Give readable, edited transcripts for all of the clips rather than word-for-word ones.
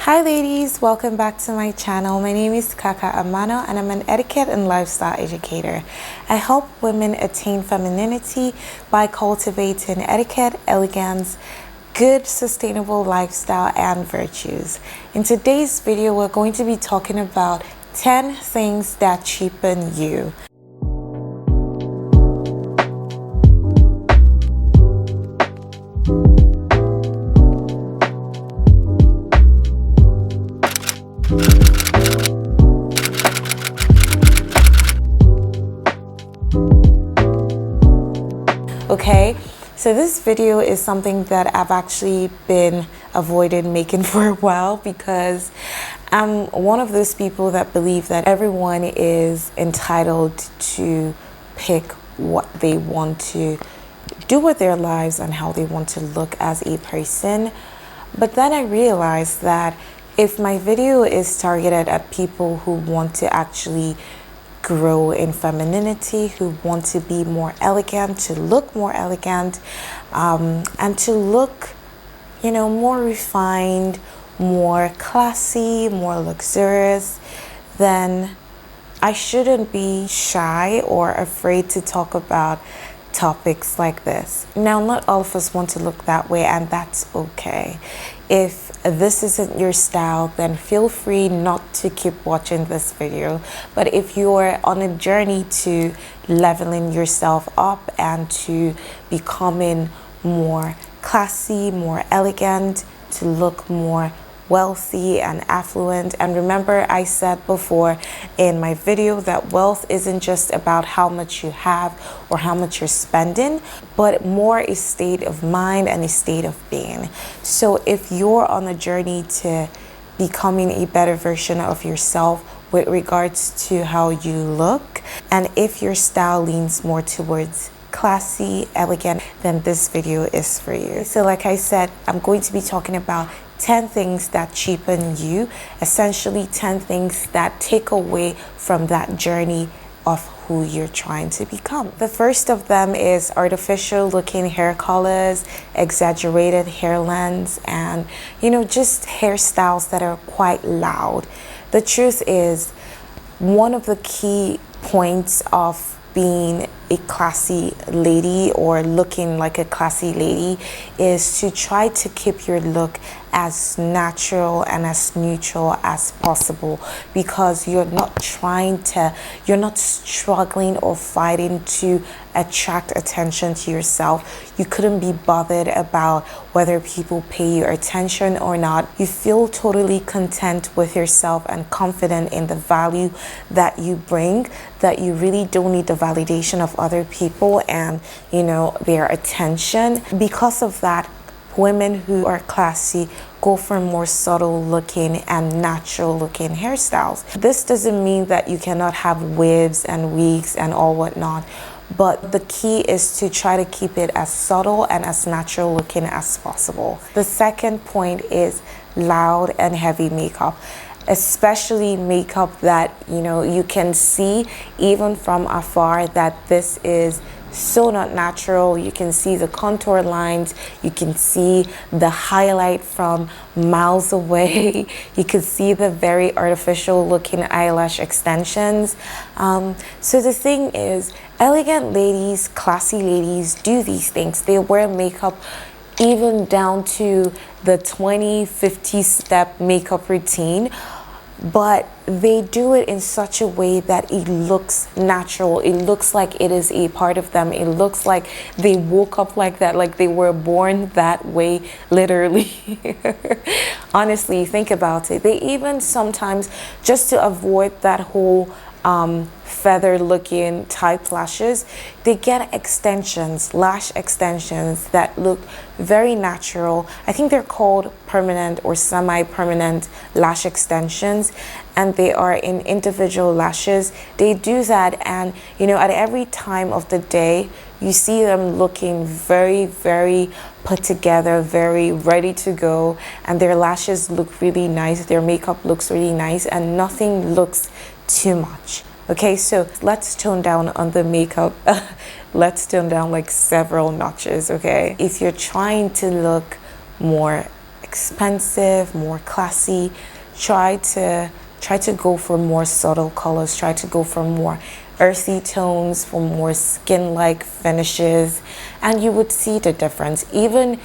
Hi ladies, welcome back to my channel. My name is Kaka Amanoh and I'm an etiquette and lifestyle educator. I help women attain femininity by cultivating etiquette, elegance, good sustainable lifestyle and virtues. In today's video, we're going to be talking about 10 things that cheapen you. Okay, so this video is something that I've actually been avoiding making for a while because I'm one of those people that believe that everyone is entitled to pick what they want to do with their lives and how they want to look as a person. But then I realized that if my video is targeted at people who want to actually grow in femininity, who want to be more elegant, to look more elegant, and to look, more refined, more classy, more luxurious, then I shouldn't be shy or afraid to talk about topics like this. Now, not all of us want to look that way, and that's okay. If this isn't your style, then feel free not to keep watching this video. But if you're on a journey to leveling yourself up and to becoming more classy, more elegant, to look more wealthy and affluent, and remember I said before in my video that wealth isn't just about how much you have or how much you're spending, but more a state of mind and a state of being. So if you're on a journey to becoming a better version of yourself with regards to how you look, and if your style leans more towards classy, elegant, then this video is for you. So like I said, I'm going to be talking about 10 things that cheapen you, essentially 10 things that take away from that journey of who you're trying to become. The first of them is artificial looking hair colors, exaggerated hair lengths, and just hairstyles that are quite loud. The truth is, one of the key points of being a classy lady or looking like a classy lady is to try to keep your look as natural and as neutral as possible, because you're not struggling or fighting to attract attention to yourself. You couldn't be bothered about whether people pay you attention or not. You feel totally content with yourself and confident in the value that you bring, that you really don't need the validation of other people and their attention. Because of that, women who are classy go for more subtle looking and natural looking hairstyles. This doesn't mean that you cannot have wigs and all whatnot, but the key is to try to keep it as subtle and as natural looking as possible. The second point is loud and heavy makeup, especially makeup that you can see even from afar that this is so not natural. You can see the contour lines, you can see the highlight from miles away, you can see the very artificial looking eyelash extensions. So the thing is, elegant ladies, classy ladies do these things. They wear makeup even down to the 20-50 step makeup routine, but they do it in such a way that it looks natural. It looks like it is a part of them. It looks like they woke up like that, like they were born that way, literally. Honestly, think about it. They even sometimes, just to avoid that whole feather looking type lashes, they get extensions, lash extensions that look very natural. I think they're called permanent or semi-permanent lash extensions, and they are in individual lashes. They do that, and at every time of the day you see them looking very, very put together, very ready to go, and their lashes look really nice, their makeup looks really nice, and nothing looks too much. Okay, so let's tone down on the makeup. Let's tone down like several notches. Okay, if you're trying to look more expensive, more classy, try to go for more subtle colors, try to go for more earthy tones, for more skin-like finishes, and you would see the difference. Even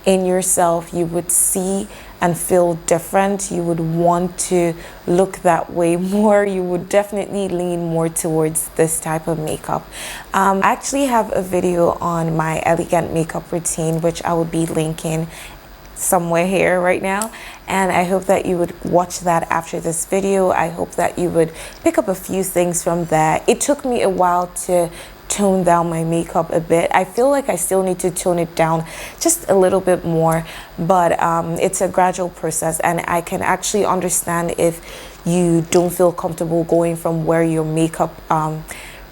in yourself, you would see and feel different. You would want to look that way more. You would definitely lean more towards this type of makeup. I actually have a video on my elegant makeup routine, which I would be linking somewhere here right now, and I hope that you would watch that after this video. I hope that you would pick up a few things from there. It took me a while to tone down my makeup a bit. I feel like I still need to tone it down just a little bit more, but it's a gradual process, and I can actually understand if you don't feel comfortable going from where your makeup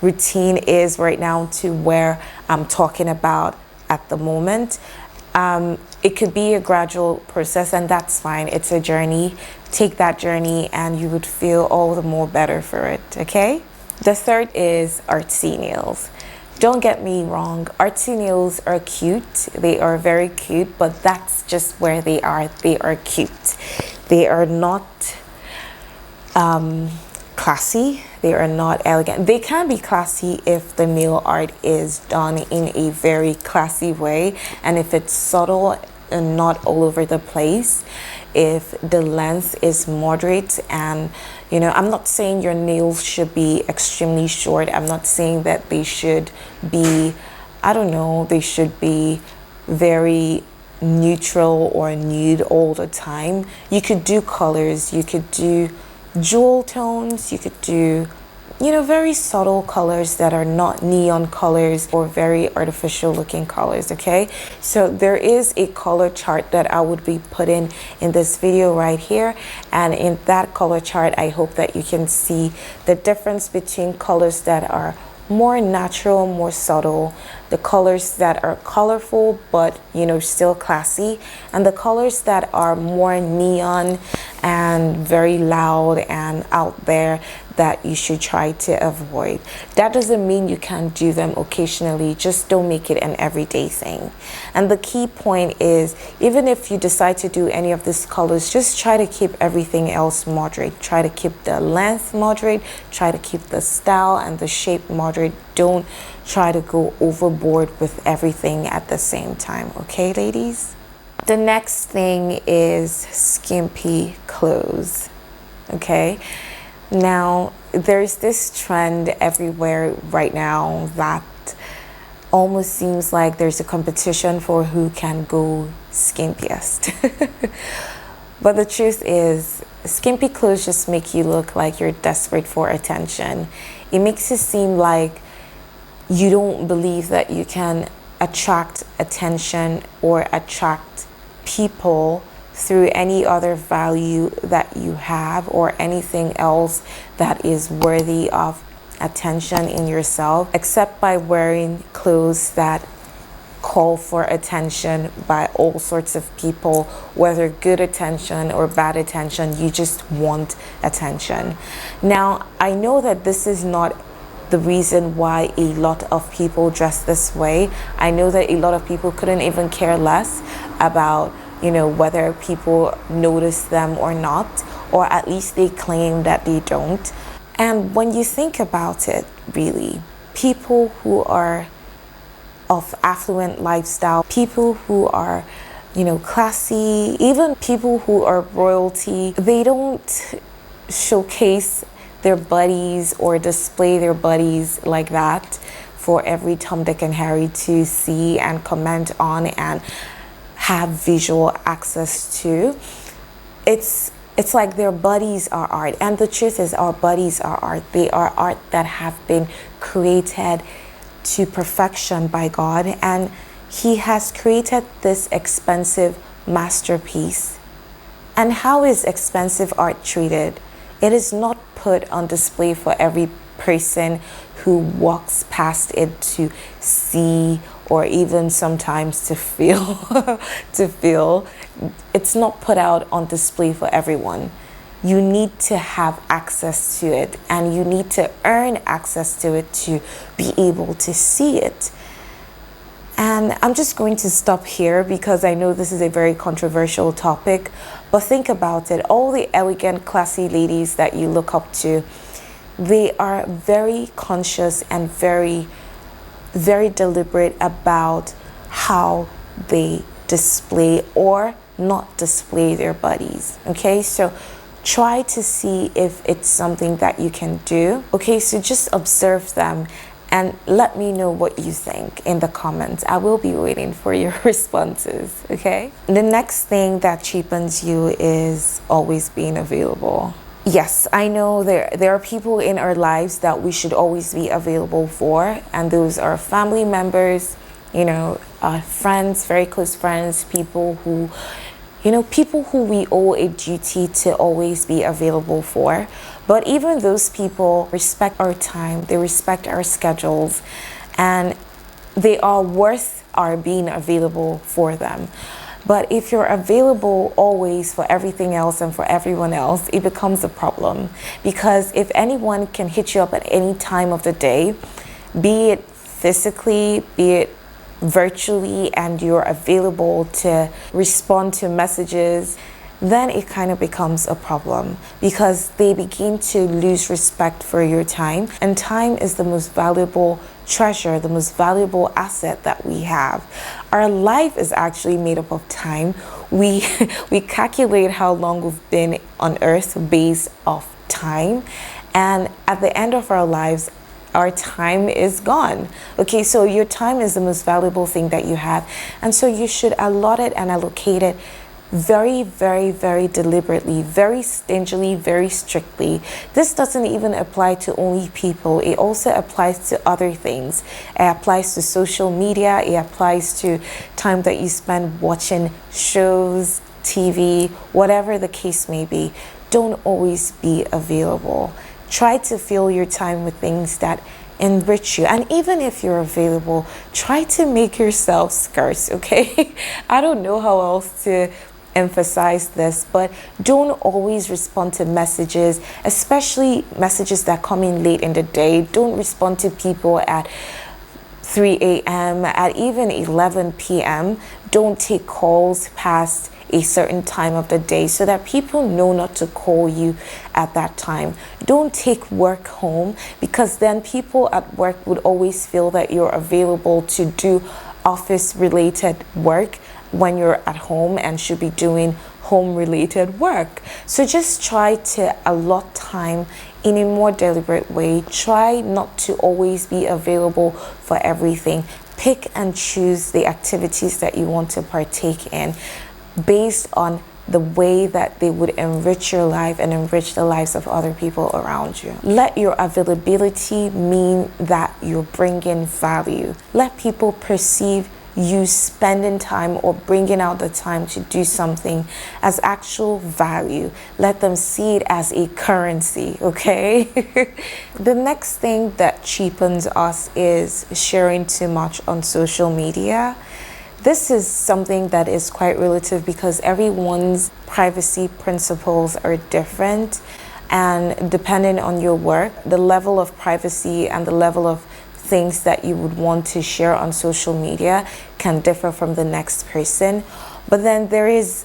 routine is right now to where I'm talking about at the moment. It could be a gradual process, and that's fine. It's a journey. Take that journey and you would feel all the more better for it, okay? The third is artsy nails. Don't get me wrong, artsy nails are cute. They are very cute, but that's just where they are. They are cute. They are not classy. They are not elegant. They can be classy if the nail art is done in a very classy way, and if it's subtle and not all over the place, if the length is moderate. And you know, I'm not saying your nails should be extremely short. I'm not saying that they should be, I don't know, they should be very neutral or nude all the time. You could do colors, you could do jewel tones, you could do, you know, very subtle colors that are not neon colors or very artificial looking colors, okay? So there is a color chart that I would be putting in this video right here, and in that color chart I hope that you can see the difference between colors that are more natural, more subtle, the colors that are colorful but, you know, still classy, and the colors that are more neon and very loud and out there that you should try to avoid. That doesn't mean you can't do them occasionally, just don't make it an everyday thing. And the key point is, even if you decide to do any of these colors, just try to keep everything else moderate. Try to keep the length moderate, try to keep the style and the shape moderate. Don't try to go overboard with everything at the same time, okay, ladies? The next thing is skimpy clothes, okay? Now, there's this trend everywhere right now that almost seems like there's a competition for who can go skimpiest. But the truth is, skimpy clothes just make you look like you're desperate for attention. It makes it seem like you don't believe that you can attract attention or attract people through any other value that you have or anything else that is worthy of attention in yourself, except by wearing clothes that call for attention by all sorts of people, whether good attention or bad attention. You just want attention. Now, I know that this is not the reason why a lot of people dress this way. I know that a lot of people couldn't even care less about, you know, whether people notice them or not, or at least they claim that they don't. And when you think about it, really, people who are of affluent lifestyle, people who are, you know, classy, even people who are royalty, they don't showcase their bodies or display their bodies like that for every Tom, Dick, and Harry to see and comment on and have visual access to. It's like their bodies are art, and the truth is our bodies are art. They are art that have been created to perfection by God, and He has created this expensive masterpiece. And how is expensive art treated? It is not put on display for every person who walks past it to see, or even sometimes to feel. It's not put out on display for everyone. You need to have access to it, and you need to earn access to it to be able to see it. And And I'm just going to stop here because I know this is a very controversial topic, but think about it. All the elegant, classy ladies that you look up to, they are very conscious and very, very deliberate about how they display or not display their bodies. Okay, so try to see if it's something that you can do. Okay, so just observe them and let me know what you think in the comments. I will be waiting for your responses, okay? The next thing that cheapens you is always being available. Yes, I know there are people in our lives that we should always be available for, and those are family members, you know, friends, very close friends, people who we owe a duty to always be available for. But even those people respect our time, they respect our schedules, and they are worth our being available for them. But if you're available always for everything else and for everyone else, it becomes a problem. Because if anyone can hit you up at any time of the day, be it physically, be it virtually, and you're available to respond to messages, then it kind of becomes a problem because they begin to lose respect for your time. And time is the most valuable treasure, the most valuable asset that we have. Our life is actually made up of time. We calculate how long we've been on earth based off time. And at the end of our lives, our time is gone. Okay, so your time is the most valuable thing that you have. And so you should allot it and allocate it very, very, very deliberately, very stingily, very strictly. This doesn't even apply to only people. It also applies to other things. It applies to social media. It applies to time that you spend watching shows, TV, whatever the case may be. Don't always be available. Try to fill your time with things that enrich you. And even if you're available, try to make yourself scarce, okay? I don't know how else to emphasize this, but don't always respond to messages, especially messages that come in late in the day. Don't respond to people at 3 a.m., at even 11 p.m. Don't take calls past a certain time of the day so that people know not to call you at that time. Don't take work home because then people at work would always feel that you're available to do office related work when you're at home and should be doing home related work. So just try to allot time in a more deliberate way. Try not to always be available for everything. Pick and choose the activities that you want to partake in based on the way that they would enrich your life and enrich the lives of other people around you. Let your availability mean that you're bringing value. Let people perceive you spending time or bringing out the time to do something as actual value. Let them see it as a currency, okay? The next thing that cheapens us is sharing too much on social media. This is something that is quite relative because everyone's privacy principles are different, and depending on your work, the level of privacy and the level of things that you would want to share on social media can differ from the next person. But then there is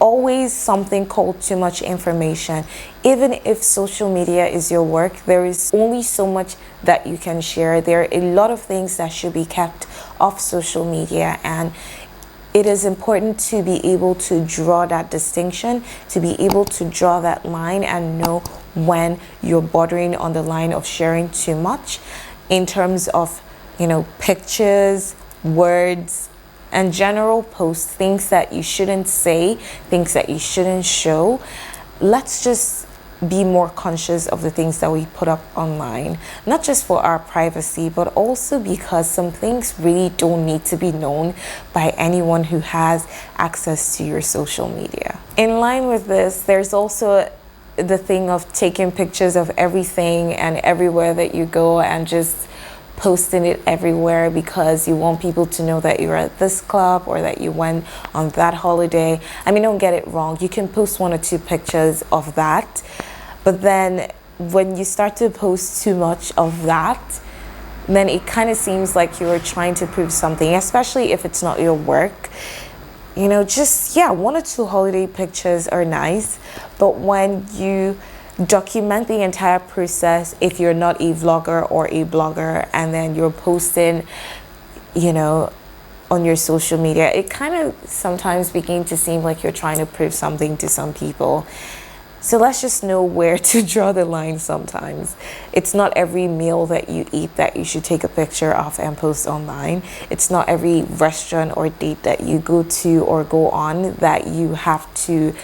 always something called too much information. Even if social media is your work, there is only so much that you can share. There are a lot of things that should be kept off social media, and it is important to be able to draw that distinction, to be able to draw that line and know when you're bordering on the line of sharing too much in terms of, pictures, words, and general posts, things that you shouldn't say, things that you shouldn't show. Let's just be more conscious of the things that we put up online, not just for our privacy, but also because some things really don't need to be known by anyone who has access to your social media. In line with this, there's also the thing of taking pictures of everything and everywhere that you go and just posting it everywhere because you want people to know that you're at this club or that you went on that holiday. I mean, don't get it wrong. You can post 1 or 2 pictures of that. But then when you start to post too much of that, then it kind of seems like you're trying to prove something, especially if it's not your work. You know, just, yeah, 1 or 2 holiday pictures are nice, but when you document the entire process, if you're not a vlogger or a blogger, and then you're posting, you know, on your social media, it kind of sometimes begins to seem like you're trying to prove something to some people. So let's just know where to draw the line sometimes. It's not every meal that you eat that you should take a picture of and post online. It's not every restaurant or date that you go to or go on that you have to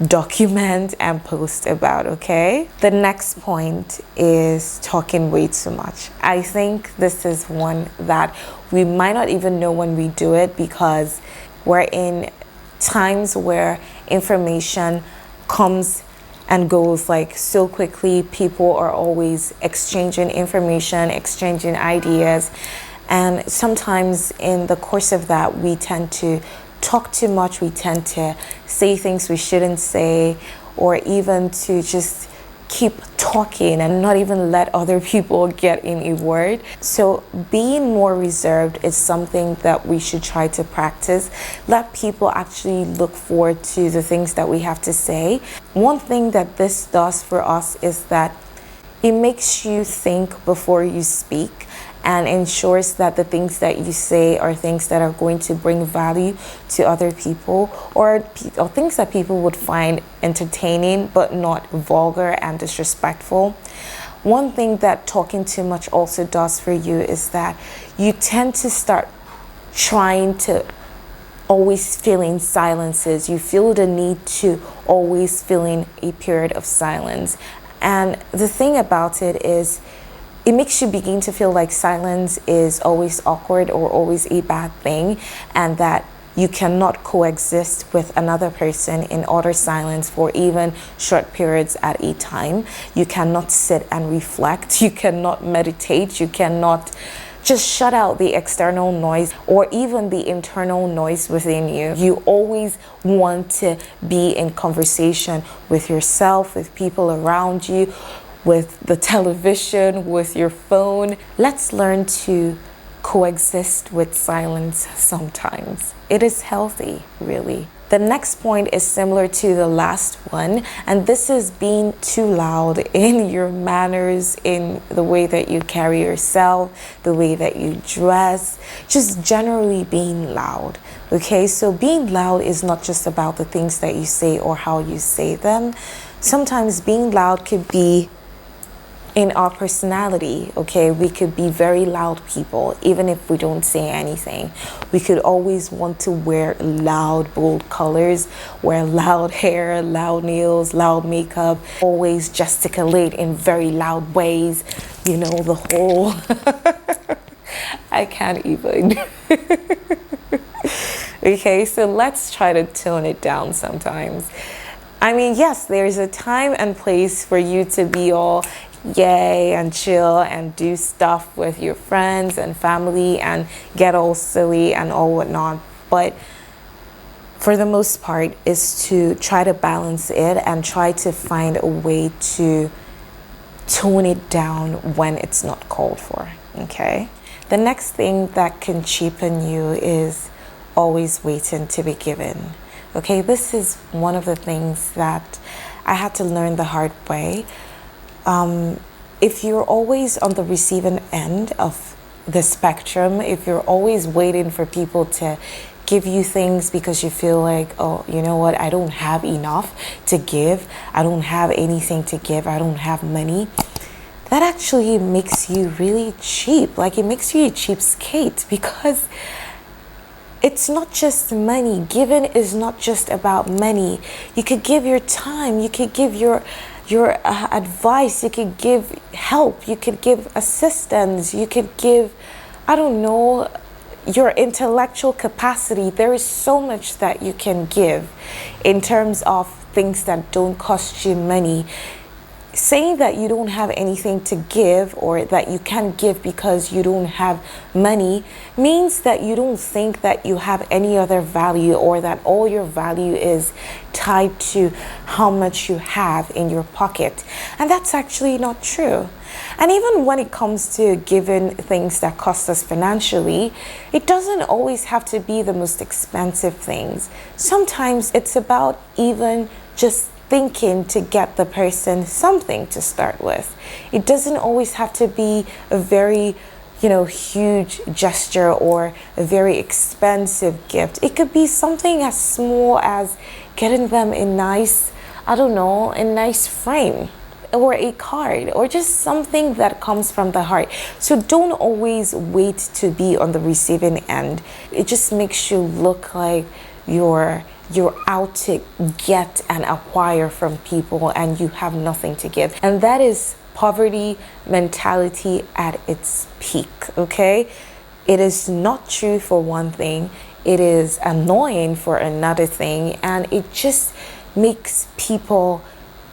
document and post about, okay? The next point is talking way too much. I think this is one that we might not even know when we do it, because we're in times where information comes and goes like so quickly. People are always exchanging information, exchanging ideas, and sometimes in the course of that we tend to talk too much. We tend to say things we shouldn't say, or even to just keep talking and not even let other people get in a word. So being more reserved is something that we should try to practice. Let people actually look forward to the things that we have to say. One thing that this does for us is that it makes you think before you speak, and ensures that the things that you say are things that are going to bring value to other people, or things that people would find entertaining but not vulgar and disrespectful. One thing that talking too much also does for you is that you tend to start trying to always fill in silences. You feel the need to always fill in a period of silence. And the thing about it is, it makes you begin to feel like silence is always awkward or always a bad thing, and that you cannot coexist with another person in utter silence for even short periods at a time. You cannot sit and reflect. You cannot meditate. You cannot just shut out the external noise or even the internal noise within you. You always want to be in conversation with yourself, with people around you, with the television, with your phone. Let's learn to coexist with silence sometimes. It is healthy, really. The next point is similar to the last one, and this is being too loud in your manners, in the way that you carry yourself, the way that you dress, just generally being loud. Okay, so being loud is not just about the things that you say or how you say them. Sometimes being loud could be in our personality, okay? We could be very loud people, even if we don't say anything. We could always want to wear loud, bold colors, wear loud hair, loud nails, loud makeup, always gesticulate in very loud ways, you know, the whole... I can't even. Okay, so let's try to tone it down sometimes. I mean, yes, there's a time and place for you to be all yay and chill and do stuff with your friends and family and get all silly and all whatnot, but for the most part is to try to balance it and try to find a way to tone it down when it's not called for. Okay, the next thing that can cheapen you is always waiting to be given. Okay, this is one of the things that I had to learn the hard way. If you're always on the receiving end of the spectrum, if you're always waiting for people to give you things because you feel like, oh, you know what, I don't have enough to give, I don't have anything to give, I don't have money, that actually makes you really cheap. Like, it makes you a cheapskate, because it's not just money. Giving is not just about money. You could give your time, you could give your advice, you could give help, you could give assistance, you could give, I don't know, your intellectual capacity. There is so much that you can give in terms of things that don't cost you money. saying that you don't have anything to give or that you can't give because you don't have money means that you don't think that you have any other value, or that all your value is tied to how much you have in your pocket. And that's actually not true. And even when it comes to giving things that cost us financially, it doesn't always have to be the most expensive things. Sometimes it's about even just thinking to get the person something to start with. It doesn't always have to be a very, huge gesture or a very expensive gift. It could be something as small as getting them a nice frame, or a card, or just something that comes from the heart. So don't always wait to be on the receiving end. It just makes you look like you're out to get and acquire from people, and you have nothing to give. And that is poverty mentality at its peak, okay? It is not true for one thing. It is annoying for another thing, and it just makes people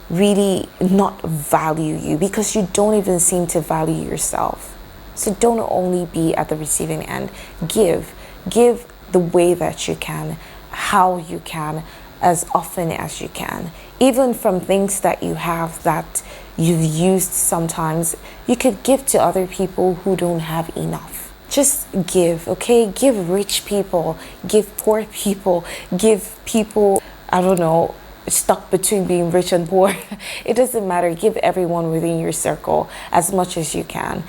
really not value you, because you don't even seem to value yourself. So don't only be at the receiving end. Give the way that you can, how you can, as often as you can. Even from things that you have that you've used sometimes, you could give to other people who don't have enough. Just give, okay? Give rich people, give poor people, give people, stuck between being rich and poor. It doesn't matter. Give everyone within your circle as much as you can.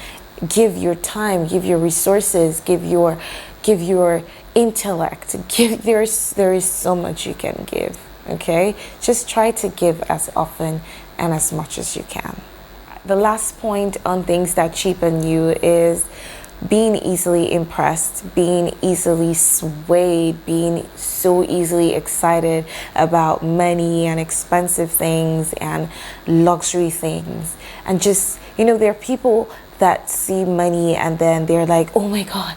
Give your time, give your resources, give your intellect. There is so much you can give, okay? Just try to give as often and as much as you can. The last point on things that cheapen you is being easily impressed, being easily swayed, being so easily excited about money and expensive things and luxury things. And just, there are people that see money and then they're like, oh my God.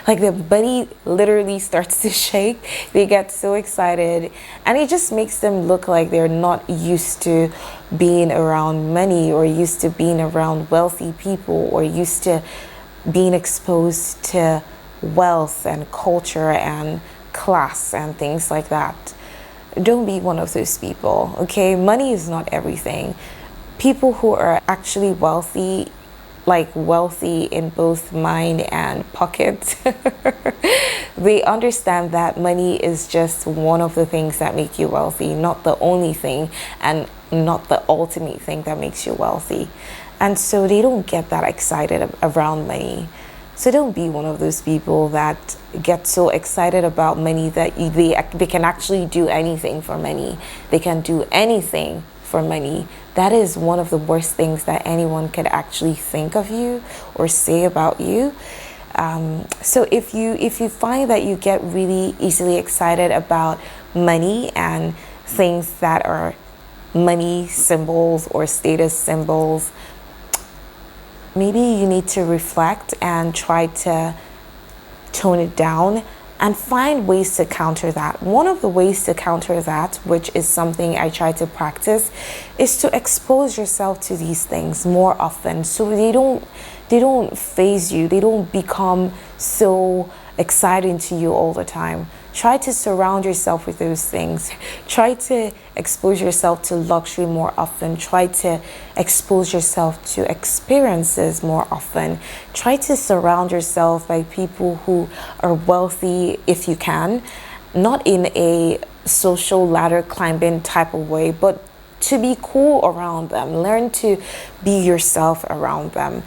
Like their body literally starts to shake. They get so excited, and it just makes them look like they're not used to being around money, or used to being around wealthy people, or used to being exposed to wealth and culture and class and things like that. Don't be one of those people, okay? Money is not everything. People who are actually wealthy, like wealthy in both mind and pocket, they understand that money is just one of the things that make you wealthy, not the only thing, and not the ultimate thing that makes you wealthy. And so they don't get that excited around money. So don't be one of those people that get so excited about money that they can actually do anything for money. They can do anything for money. That is one of the worst things that anyone could actually think of you or say about you. So if you find that you get really easily excited about money and things that are money symbols or status symbols, maybe you need to reflect and try to tone it down and find ways to counter that. One of the ways to counter that, which is something I try to practice, is to expose yourself to these things more often, so they don't faze you. They don't become so exciting to you all the time. Try to surround yourself with those things. Try to expose yourself to luxury more often. Try to expose yourself to experiences more often. Try to surround yourself by people who are wealthy if you can, not in a social ladder climbing type of way, but to be cool around them. Learn to be yourself around them.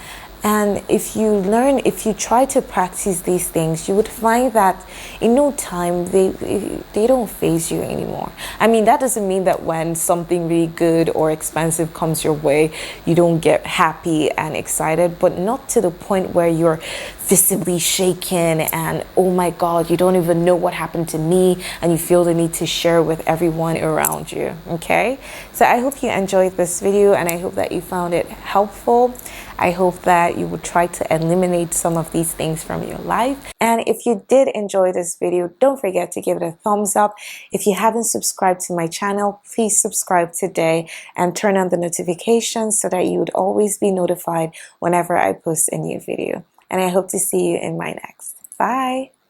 And if you try to practice these things, you would find that in no time they don't faze you anymore. I mean, that doesn't mean that when something really good or expensive comes your way, you don't get happy and excited, but not to the point where you're visibly shaken and, oh my God, you don't even know what happened to me, and you feel the need to share with everyone around you, okay? So I hope you enjoyed this video, and I hope that you found it helpful. I hope that you would try to eliminate some of these things from your life. And if you did enjoy this video, don't forget to give it a thumbs up. If you haven't subscribed to my channel, please subscribe today and turn on the notifications so that you would always be notified whenever I post a new video. And I hope to see you in my next. Bye!